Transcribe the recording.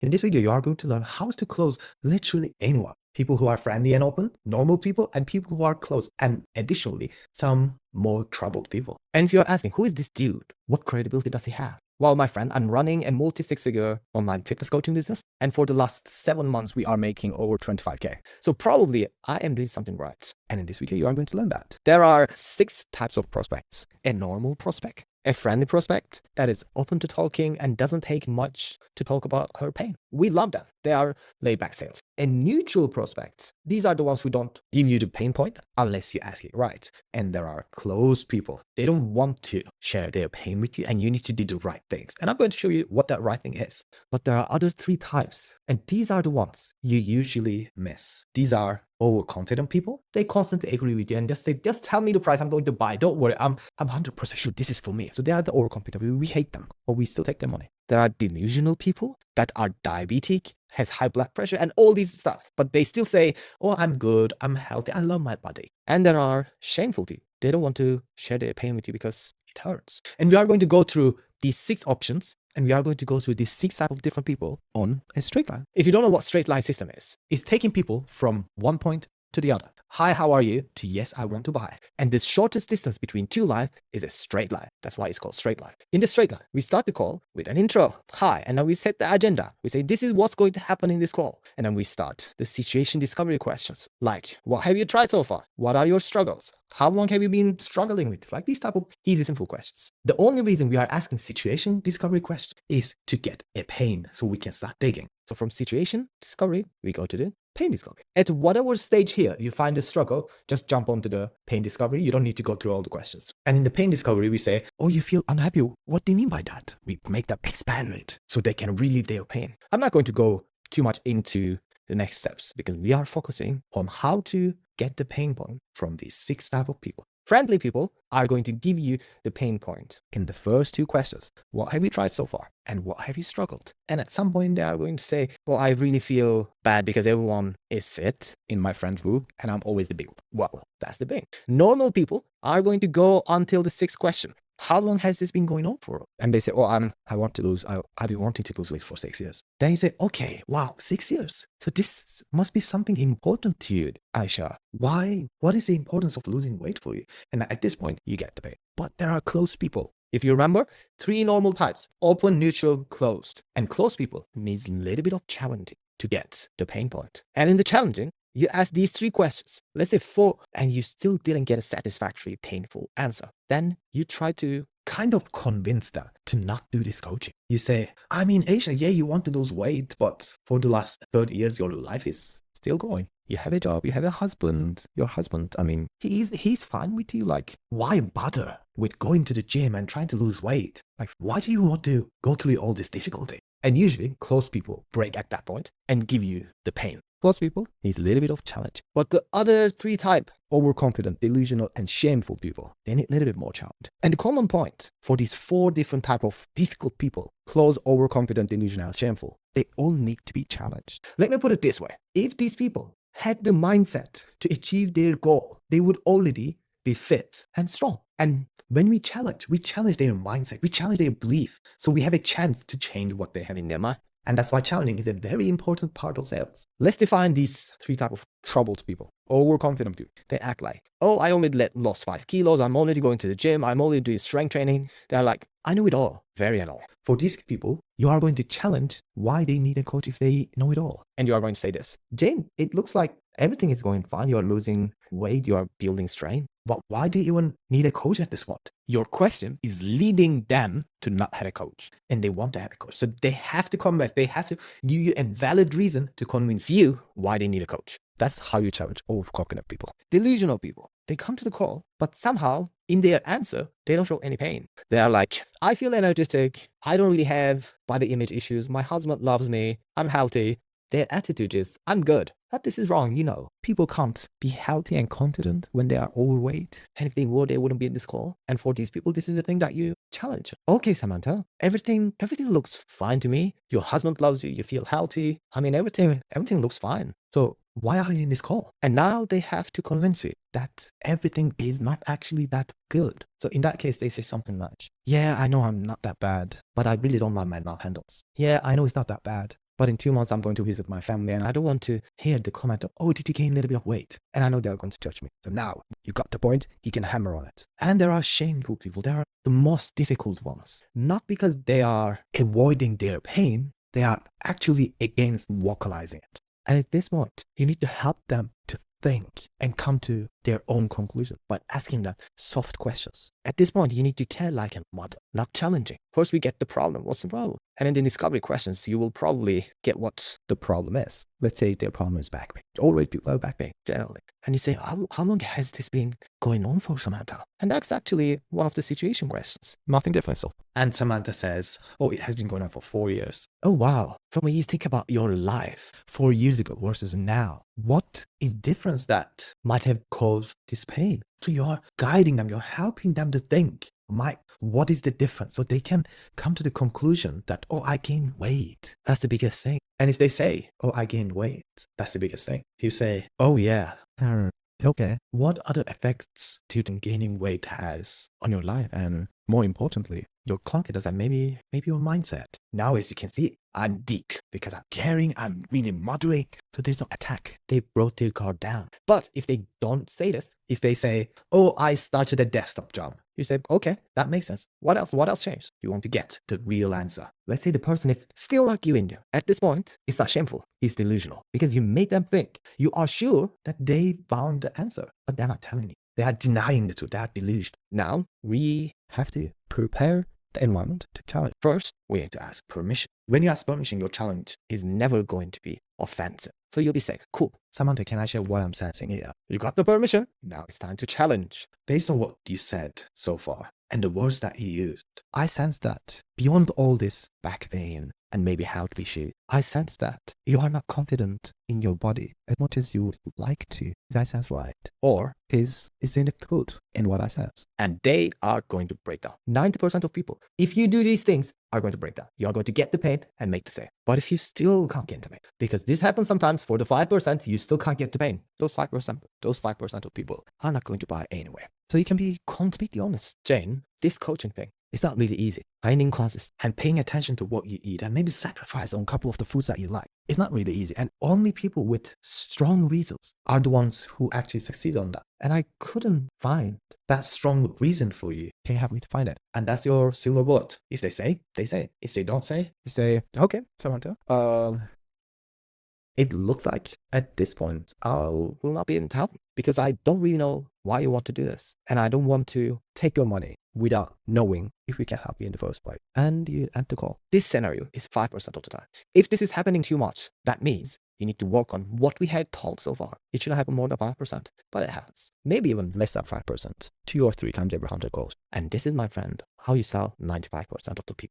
In this video, you are going to learn how to close literally anyone. People who are friendly and open, normal people, and people who are close, and additionally, some more troubled people. And if you're asking, who is this dude? What credibility does he have? Well, my friend, I'm running a multi-six-figure online fitness coaching business. And for the last 7 months, we are making over 25K. So probably I am doing something right. And in this video, you are going to learn that. There are 6 types of prospects. A normal prospect, a friendly prospect that is open to talking and doesn't take much to talk about her pain. We love them. They are laid-back sales. A neutral prospect, these are the ones who don't give you the pain point unless you ask it right. And there are closed people. They don't want to share their pain with you, and you need to do the right things. And I'm going to show you what that right thing is. But there are other 3 types, and these are the ones you usually miss. These are overconfident people. They constantly agree with you and just say, just tell me the price I'm going to buy. Don't worry, I'm 100% sure this is for me. So they are the overconfident people. We hate them, but we still take their money. There are delusional people that are diabetic, has high blood pressure and all these stuff, but they still say, oh, I'm good, I'm healthy, I love my body. And there are shameful people. They don't want to share their pain with you because it hurts. And we are going to go through these 6 options, and we are going to go through these 6 types of different people on a straight line. If you don't know what straight line system is, it's taking people from one point to the other. Hi, how are you? To yes, I want to buy. And the shortest distance between 2 lines is a straight line. That's why it's called straight line. In the straight line, we start the call with an intro. Hi, and now we set the agenda. We say, this is what's going to happen in this call. And then we start the situation discovery questions. Like, what have you tried so far? What are your struggles? How long have you been struggling with? Like these type of easy, simple questions. The only reason we are asking situation discovery questions is to get a pain so we can start digging. So from situation discovery, we go to the pain discovery. At whatever stage here you find the struggle, just jump onto the pain discovery. You don't need to go through all the questions. And in the pain discovery, we say, oh, you feel unhappy. What do you mean by that? We make that expand it so they can relieve their pain. I'm not going to go too much into the next steps because we are focusing on how to get the pain point from these 6 types of people. Friendly people are going to give you the pain point. In the first 2 questions, what have you tried so far? And what have you struggled? And at some point they are going to say, well, I really feel bad because everyone is fit in my friend's group and I'm always the big one. Well, that's the thing. Normal people are going to go until the 6th question. How long has this been going on for? And they say, oh, I want to lose. I've been wanting to lose weight for 6 years. Then you say, okay, wow, 6 years. So this must be something important to you, Aisha. Why? What is the importance of losing weight for you? And at this point, you get the pay. But there are closed people. If you remember, 3 normal types, open, neutral, closed. And closed people needs a little bit of challenging to get the pain point. And in the challenging, you ask these 3 questions, let's say 4, and you still didn't get a satisfactory, painful answer. Then you try to kind of convince them to not do this coaching. You say, I mean, Aisha, yeah, you want to lose weight, but for the last 30 years, your life is still going. You have a job, you have a husband. Your husband, I mean, he's fine with you. Like, why bother with going to the gym and trying to lose weight? Like, why do you want to go through all this difficulty? And usually, close people break at that point and give you the pain. Close people needs a little bit of challenge. But the other 3 types, overconfident, delusional, and shameful people, they need a little bit more challenge. And the common point for these 4 different types of difficult people, close, overconfident, delusional, shameful, they all need to be challenged. Let me put it this way. If these people had the mindset to achieve their goal, they would already be fit and strong. And when we challenge their mindset, we challenge their belief. So we have a chance to change what they have in their mind. And that's why challenging is a very important part of sales. Let's define these 3 types of troubled people, overconfident people. They act like, oh, I only lost 5 kilos. I'm already going to the gym. I'm only doing strength training. They're like, I know it all. Very all. For these people, you are going to challenge why they need a coach if they know it all. And you are going to say this, Jane, it looks like everything is going fine. You're losing weight. You are building strength. But why do you even need a coach at this point? Your question is leading them to not have a coach. And they want to have a coach. So they have to come back. They have to give you a valid reason to convince you why they need a coach. That's how you challenge overconfident people. Delusional people. They come to the call, but somehow in their answer, they don't show any pain. They are like, I feel energetic. I don't really have body image issues. My husband loves me. I'm healthy. Their attitude is, I'm good. But this is wrong, you know. People can't be healthy and confident when they are overweight. And if they were, they wouldn't be in this call. And for these people, this is the thing that you challenge. Okay, Samantha, everything looks fine to me. Your husband loves you. You feel healthy. I mean, everything looks fine. So why are you in this call? And now they have to convince you that everything is not actually that good. So in that case, they say something like, yeah, I know I'm not that bad, but I really don't like my love handles. Yeah, I know it's not that bad, but in 2 months I'm going to visit my family and I don't want to hear the comment of, oh, did you gain a little bit of weight? And I know they're going to judge me. So now you got the point, he can hammer on it. And there are shameful people. There are the most difficult ones. Not because they are avoiding their pain, They are actually against vocalizing it. and at this point, you need to help Them to think and come to their own conclusion. by asking them soft questions. At this point, you need to care like a mother, not challenging. First, we get the problem. What's the problem? And in the discovery questions, you will probably get what The problem is, let's say their problem is back pain. Already people have back pain. generally. And you say, how long has this been going on for, Samantha? And that's actually one of the situation questions. Nothing different. So. And Samantha says, oh, it has been going on for 4 years. Oh, wow. From when you think about your life, 4 years ago versus now. What is difference that might have caused this pain? So you're guiding them, you're helping them to think, Mike, what is the difference? So they can come to the conclusion that, oh, I gained weight. that's the biggest thing. And if they say, oh, I gained weight, that's the biggest thing. If you say, Oh, yeah. okay, what other effects do you think gaining weight has on your life? And more importantly, your confidence and maybe your mindset. Now, as you can see, I'm deep because I'm caring, I'm really moderate. So there's no attack. They brought their guard down. But if they don't say this, If they say, oh, I started a desktop job, you say, okay, that makes sense. what else? What else changed? You want to get the real answer. Let's say the person is still arguing you. At this point, it's not shameful. It's delusional because you made them think. You are sure, That they found the answer, but they're not telling you. They are denying the truth. They are delusional. now we Have to prepare the environment to challenge. first, we To ask permission. When you ask permission, your challenge. is never going to be offensive. So you'll be saying, cool, Samantha, can I share what I'm sensing here? you got the permission. Now it's time to challenge. Based on what you said so far and the words that you used, I sense that beyond all this back pain And maybe how to be shoot. I sense that you are not confident in your body as much as you would like to. Did I sense right? Or is there any truth in what I sense? And they are going to break down. 90% of people, if you do these things, are going to break down. You are going to get the pain and make the sale. But if you still can't get the pain, because this happens sometimes for the 5%, you still can't get the pain. Those 5% of people are not going to buy anyway. So you can be completely honest. Jane, this coaching thing, it's not really easy. Finding causes. And paying attention to what you eat and maybe sacrifice on a couple of the foods that you like. It's not really easy. And only people with strong reasons are the ones who actually succeed on that. And I couldn't find That strong reason for you. Can you help me to find it? And that's your silver bullet. If they say, they say. If they don't say, you say, okay, Samantha. It looks like at this point, will not be able to help because I don't really know why you want to do this. And I don't want to. take your money without knowing if we can help you in the first place. And you end the call. This scenario is 5% of the time. If this is happening too much, that means you need to work on what we had told so far. It shouldn't happen more than 5%, but it has. Maybe even less than 5%. 2 or 3 times every 100 calls. And this is, my friend, how you sell 95% of the people.